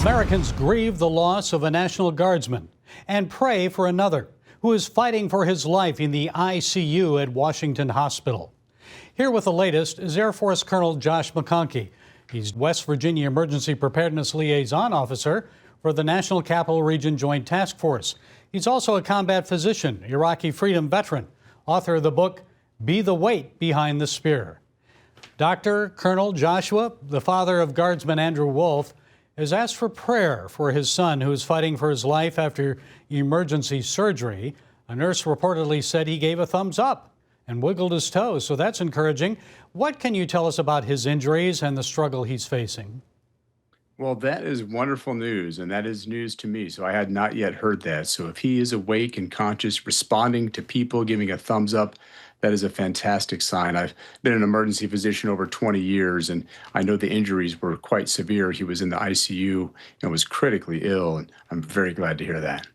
Americans grieve the loss of a National Guardsman and pray for another who is fighting for his life in the ICU at Washington Hospital. Here with the latest is Air Force Colonel Josh McConkey. He's West Virginia Emergency Preparedness Liaison Officer for the National Capital Region Joint Task Force. He's also a combat physician, Iraqi freedom veteran, author of the book, Be the Weight Behind the Spear. Dr. Colonel Joshua, the father of Guardsman Andrew Wolfe, has asked for prayer for his son who is fighting for his life after emergency surgery. A nurse reportedly said he gave a thumbs up and wiggled his toes, so that's encouraging. What can you tell us about his injuries and the struggle he's facing? Well, that is wonderful news, and that is news to me. So I had not yet heard that. So if he is awake and conscious, responding to people, giving a thumbs up, that is a fantastic sign. I've been an emergency physician over 20 years, and I know the injuries were quite severe. He was in the ICU and was critically ill, and I'm very glad to hear that.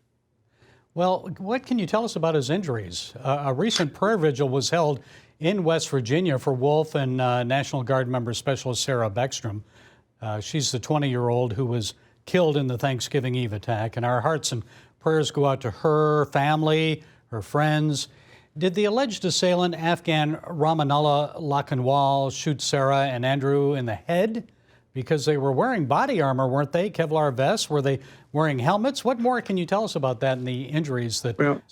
Well, what can you tell us about his injuries? A recent prayer vigil was held in West Virginia for Wolfe and National Guard member Specialist Sarah Beckstrom. She's the 20-year-old who was killed in the Thanksgiving Eve attack, and our hearts and prayers go out to her family, her friends. Did the alleged assailant, Afghan Ramanullah Lakhanwal, shoot Sarah and Andrew in the head? Because they were wearing body armor, weren't they? Kevlar vests? Were they wearing helmets? What more can you tell us about that and the injuries that Wolfe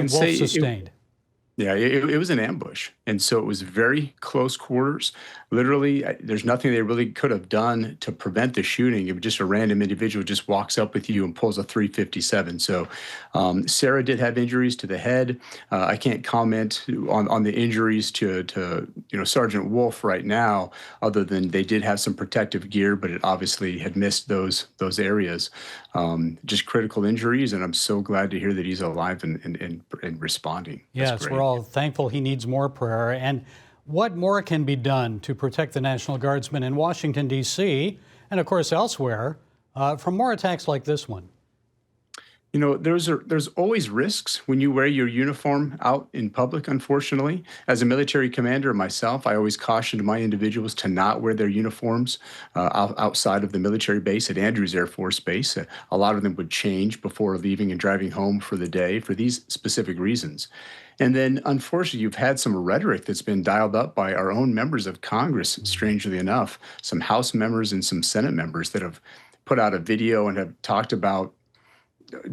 sustained? It was an ambush. And so it was very close quarters. Literally, there's nothing they really could have done to prevent the shooting. It was just a random individual just walks up with you and pulls a .357. So Sarah did have injuries to the head. I can't comment on the injuries to Sergeant Wolfe right now, other than they did have some protective gear, but it obviously had missed those areas. Just critical injuries, and I'm so glad to hear that he's alive and responding. Yes, we're all thankful he needs more prayer. And what more can be done to protect the National Guardsmen in Washington, D.C., and of course elsewhere, from more attacks like this one? You know, there's always risks when you wear your uniform out in public, unfortunately. As a military commander myself, I always cautioned my individuals to not wear their uniforms outside of the military base at Andrews Air Force Base. A lot of them would change before leaving and driving home for the day for these specific reasons. And then, unfortunately, you've had some rhetoric that's been dialed up by our own members of Congress, strangely enough, some House members and some Senate members that have put out a video and have talked about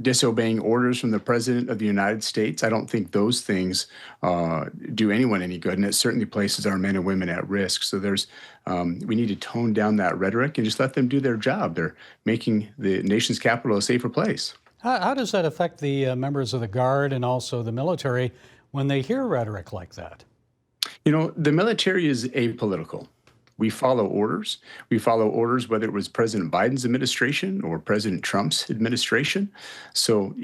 disobeying orders from the President of the United States. I don't think those things do anyone any good, and it certainly places our men and women at risk. So we need to tone down that rhetoric and just let them do their job. They're making the nation's capital a safer place. How does that affect the members of the Guard and also the military when they hear rhetoric like that? You know, the military is apolitical. We follow orders. We follow orders whether it was President Biden's administration or President Trump's administration. So,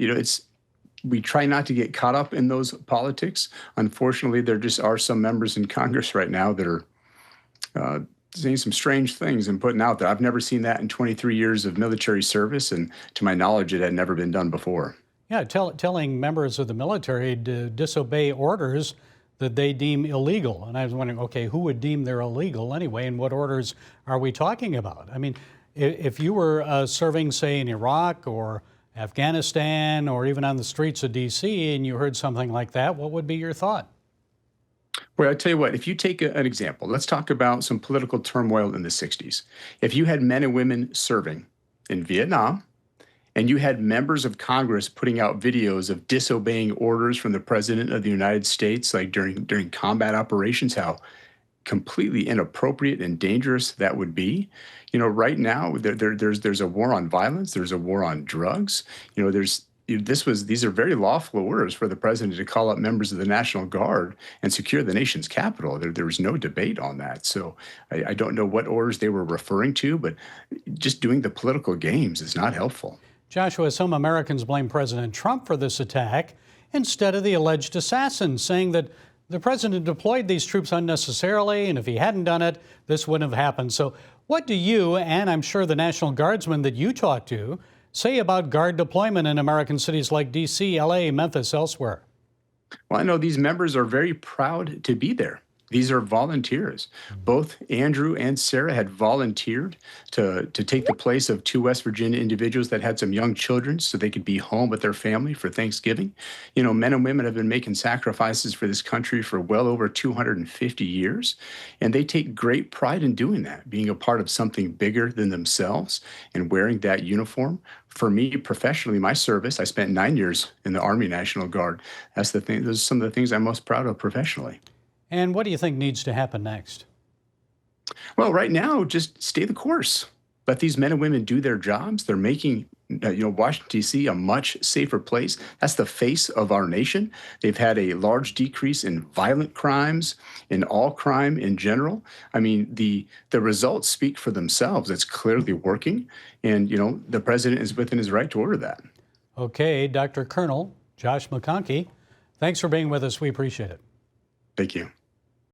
we try not to get caught up in those politics. Unfortunately, there just are some members in Congress right now that are saying some strange things and putting out there. I've never seen that in 23 years of military service, and to my knowledge, it had never been done before. Yeah, telling members of the military to disobey orders that they deem illegal. And I was wondering, okay, who would deem they're illegal anyway, and what orders are we talking about? I mean, if you were serving, say, in Iraq or Afghanistan or even on the streets of D.C. and you heard something like that, what would be your thought? Well, I tell you what, if you take an example, let's talk about some political turmoil in the 60s. If you had men and women serving in Vietnam, and you had members of Congress putting out videos of disobeying orders from the President of the United States, like during combat operations, how completely inappropriate and dangerous that would be. You know, right now there's a war on violence, there's a war on drugs. You know, these are very lawful orders for the president to call up members of the National Guard and secure the nation's capital. There was no debate on that. So I don't know what orders they were referring to, but just doing the political games is not helpful. Joshua, some Americans blame President Trump for this attack instead of the alleged assassin, saying that the president deployed these troops unnecessarily, and if he hadn't done it, this wouldn't have happened. So what do you, and I'm sure the National Guardsmen that you talk to, say about Guard deployment in American cities like D.C., L.A., Memphis, elsewhere? Well, I know these members are very proud to be there. These are volunteers. Both Andrew and Sarah had volunteered to take the place of two West Virginia individuals that had some young children so they could be home with their family for Thanksgiving. Men and women have been making sacrifices for this country for well over 250 years, and they take great pride in doing that, being a part of something bigger than themselves and wearing that uniform. For me, professionally, my service, I spent 9 years in the Army National Guard. That's the thing. Those are some of the things I'm most proud of professionally. And what do you think needs to happen next? Well, right now, just stay the course. Let these men and women do their jobs. They're making, Washington, D.C. a much safer place. That's the face of our nation. They've had a large decrease in violent crimes, in all crime in general. I mean, the results speak for themselves. It's clearly working. And, the president is within his right to order that. Okay, Dr. Colonel Josh McConkey, thanks for being with us. We appreciate it. Thank you.